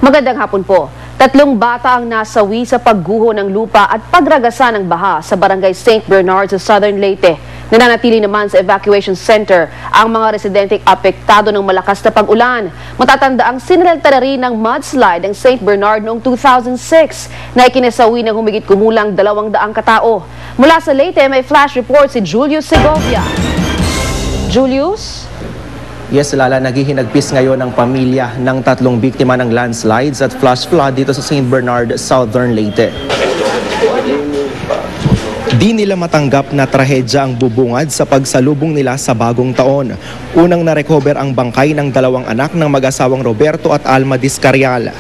Magandang hapon po. 3 bata ang nasawi sa pagguho ng lupa at pagragasa ng baha sa barangay St. Bernard sa Southern Leyte. Nananatili naman sa evacuation center ang mga residenteng apektado ng malakas na pag-ulan. Matatanda ang sinalta na rin ng mudslide ng St. Bernard noong 2006 na ikinasawi ng humigit kumulang 200 katao. Mula sa Leyte, may flash report si Julius Segovia. Julius? Yes, Lala, naghihinagpis ngayon ang pamilya ng 3 biktima ng landslides at flash flood dito sa St. Bernard, Southern Leyte. Di nila matanggap na trahedya ang bubungad sa pagsalubong nila sa bagong taon. Unang narecover ang bangkay ng 2 anak ng mag-asawang Roberto at Alma Discarial.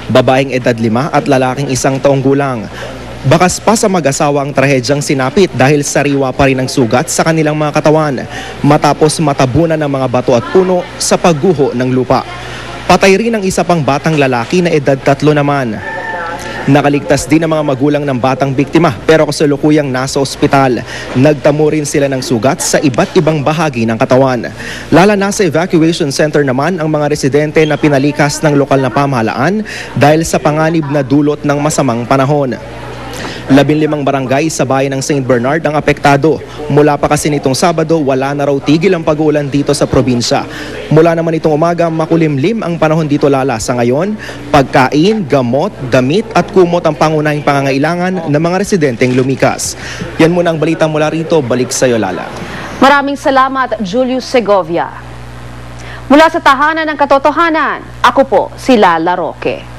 Babaeng edad 5 at lalaking 1 taong gulang. Bakas pa sa mag-asawa ang trahedyang sinapit dahil sariwa pa rin ang sugat sa kanilang mga katawan matapos matabunan ng mga bato at puno sa pagguho ng lupa. Patay rin ang isa pang batang lalaki na edad 3 naman. Nakaligtas din ang mga magulang ng batang biktima pero kasalukuyang nasa ospital. Nagtamo rin sila ng sugat sa iba't ibang bahagi ng katawan. Lala nasa evacuation center naman ang mga residente na pinalikas ng lokal na pamahalaan dahil sa panganib na dulot ng masamang panahon. 15 barangay sa bayan ng St. Bernard ang apektado. Mula pa kasi nitong Sabado, wala na raw tigil ang pag-uulan dito sa probinsya. Mula naman itong umaga, makulimlim ang panahon dito, Lala. Sa ngayon, pagkain, gamot, damit at kumot ang pangunahing pangangailangan ng mga residenteng lumikas. Yan muna ang balita mula rito. Balik sa iyo, Lala. Maraming salamat, Julius Segovia. Mula sa tahanan ng katotohanan, ako po si Lala Roque.